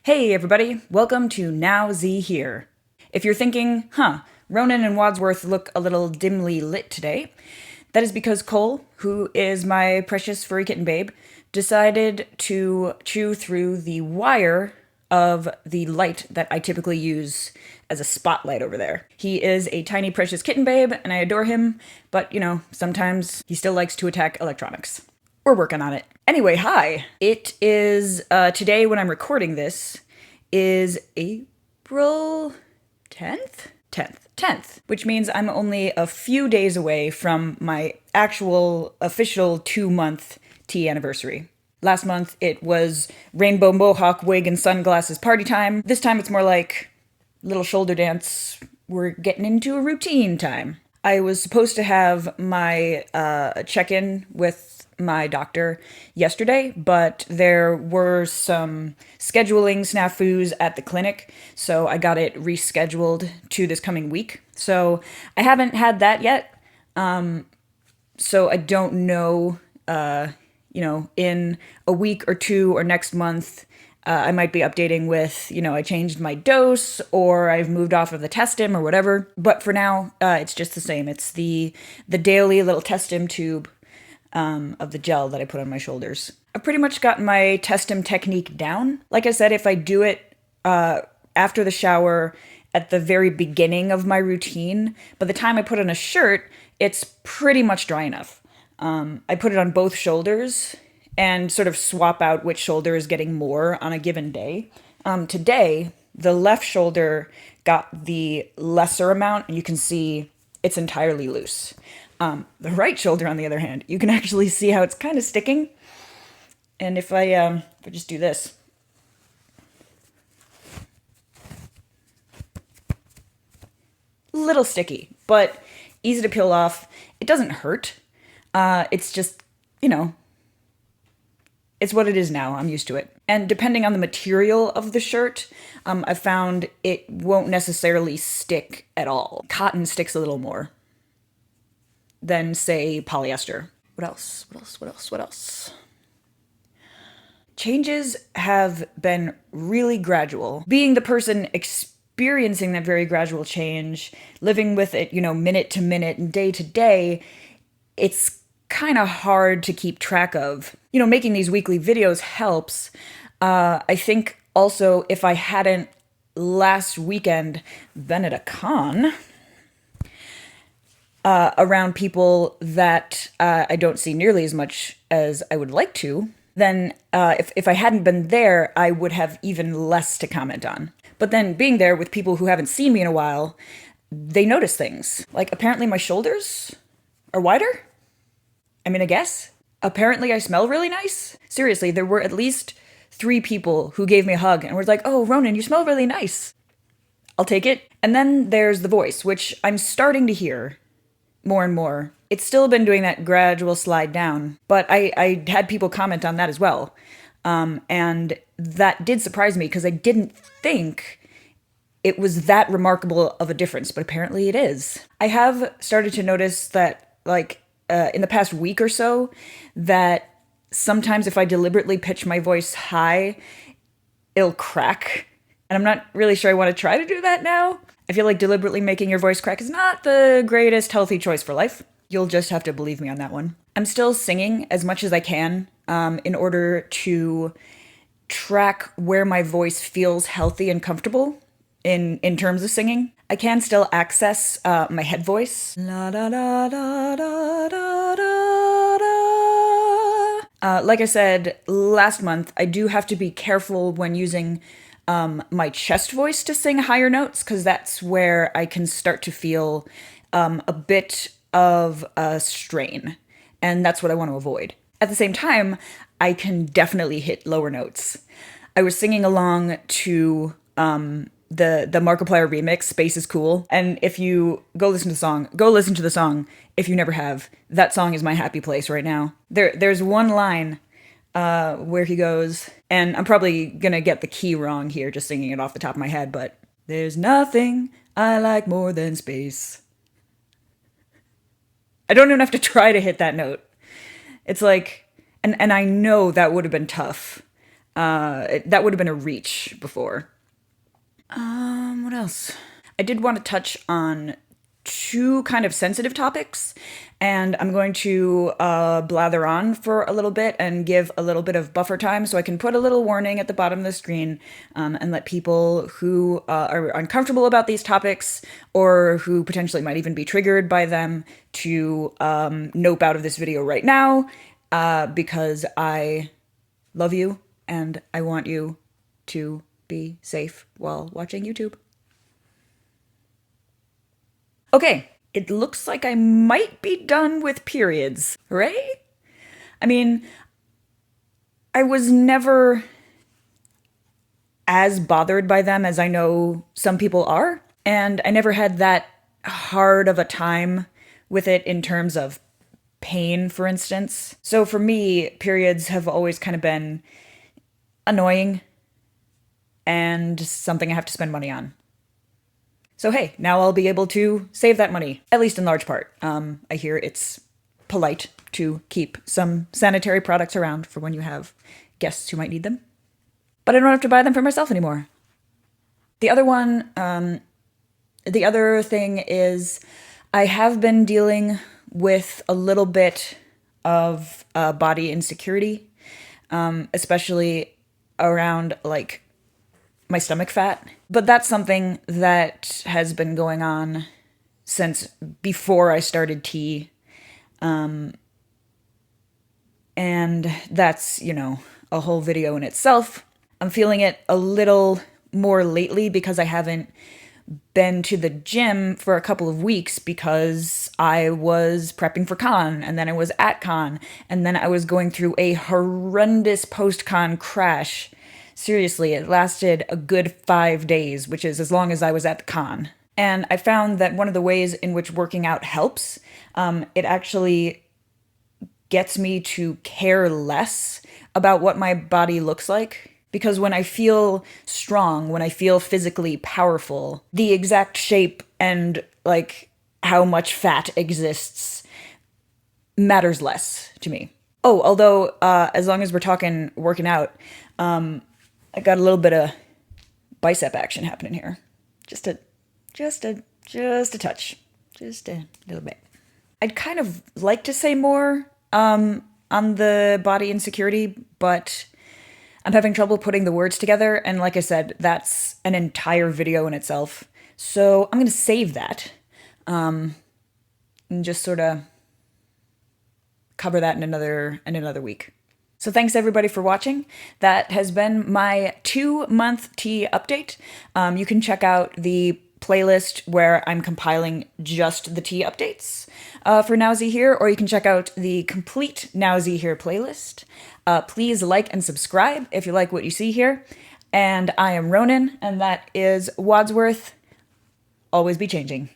Hey everybody, welcome to Now Z Here. If you're thinking, Ronan and Wadsworth look a little dimly lit today, that is because Cole, who is my precious furry kitten babe, decided to chew through the wire of the light that I typically use as a spotlight over there. He is a tiny precious kitten babe, and I adore him, but sometimes he still likes to attack electronics. We're working on it. Anyway, hi. It is, today when I'm recording this, is April 10th? 10th, which means I'm only a few days away from my actual official 2-month tea anniversary. Last month, it was rainbow mohawk wig and sunglasses party time. This time, it's more like little shoulder dance. We're getting into a routine time. I was supposed to have my check-in with my doctor yesterday, but there were some scheduling snafus at the clinic, so I got it rescheduled to this coming week. So I haven't had that yet, so I don't know, in a week or two or next month, I might be updating with, I changed my dose or I've moved off of the Testim or whatever. But for now, it's just the same. It's the daily little Testim tube of the gel that I put on my shoulders. I've pretty much gotten my Testim technique down. Like I said, if I do it after the shower at the very beginning of my routine, by the time I put on a shirt, it's pretty much dry enough. I put it on both shoulders and sort of swap out which shoulder is getting more on a given day. Today, the left shoulder got the lesser amount, and you can see it's entirely loose. The right shoulder, on the other hand, you can actually see how it's kind of sticking. And if I just do this, little sticky, but easy to peel off. It doesn't hurt. It's just, it's what it is now. I'm used to it. And depending on the material of the shirt, I've found it won't necessarily stick at all. Cotton sticks a little more than, say, polyester. What else? Changes have been really gradual. Being the person experiencing that very gradual change, living with it, minute to minute and day to day, it's kind of hard to keep track of. Making these weekly videos helps. I think also if I hadn't last weekend been at a con around people that I don't see nearly as much as I would like to, then if I hadn't been there, I would have even less to comment on. But then being there with people who haven't seen me in a while, they notice things. Like apparently my shoulders are wider? I guess. Apparently I smell really nice. Seriously, there were at least 3 people who gave me a hug and were like, "Oh, Ronan, you smell really nice." I'll take it. And then there's the voice, which I'm starting to hear more and more. It's still been doing that gradual slide down, but I had people comment on that as well. And that did surprise me because I didn't think it was that remarkable of a difference, but apparently it is. I have started to notice that, in the past week or so, that sometimes if I deliberately pitch my voice high, it'll crack. And I'm not really sure I want to try to do that now. I feel like deliberately making your voice crack is not the greatest healthy choice for life. You'll just have to believe me on that one. I'm still singing as much as I can in order to track where my voice feels healthy and comfortable in terms of singing. I can still access my head voice. La da da da da da da da. Like I said last month, I do have to be careful when using my chest voice to sing higher notes, because that's where I can start to feel a bit of a strain, and that's what I want to avoid. At the same time, I can definitely hit lower notes. I was singing along to the Markiplier remix, Space is Cool. And if you go listen to the song if you never have. That song is my happy place right now. There's one line where he goes, and I'm probably gonna get the key wrong here, just singing it off the top of my head, but there's nothing I like more than space. I don't even have to try to hit that note. It's like, and I know that would have been tough. That would have been a reach before. What else? I did want to touch on two kind of sensitive topics, and I'm going to blather on for a little bit and give a little bit of buffer time so I can put a little warning at the bottom of the screen and let people who are uncomfortable about these topics or who potentially might even be triggered by them to nope out of this video right now because I love you and I want you to be safe while watching YouTube. Okay, it looks like I might be done with periods, right? I mean, I was never as bothered by them as I know some people are, and I never had that hard of a time with it in terms of pain, for instance. So for me, periods have always kind of been annoying and something I have to spend money on. So hey, now I'll be able to save that money, at least in large part. I hear it's polite to keep some sanitary products around for when you have guests who might need them. But I don't have to buy them for myself anymore. The other thing is I have been dealing with a little bit of body insecurity, especially around like my stomach fat. But that's something that has been going on since before I started tea. And that's, you know, a whole video in itself. I'm feeling it a little more lately because I haven't been to the gym for a couple of weeks because I was prepping for con, and then I was at con, and then I was going through a horrendous post-con crash. Seriously, it lasted a good 5 days, which is as long as I was at the con. And I found that one of the ways in which working out helps, it actually gets me to care less about what my body looks like. Because when I feel strong, when I feel physically powerful, the exact shape and like how much fat exists matters less to me. Oh, although as long as we're talking working out, I got a little bit of bicep action happening here. Just a touch. Just a little bit. I'd kind of like to say more on the body insecurity, but I'm having trouble putting the words together, and like I said, that's an entire video in itself. So I'm going to save that and just sort of cover that in another week. So thanks everybody for watching. That has been my 2-month tea update. You can check out the playlist where I'm compiling just the tea updates for Nowsy Here, or you can check out the complete Nowsy Here playlist. Please like and subscribe if you like what you see here. And I am Ronan, and that is Wadsworth. Always be changing.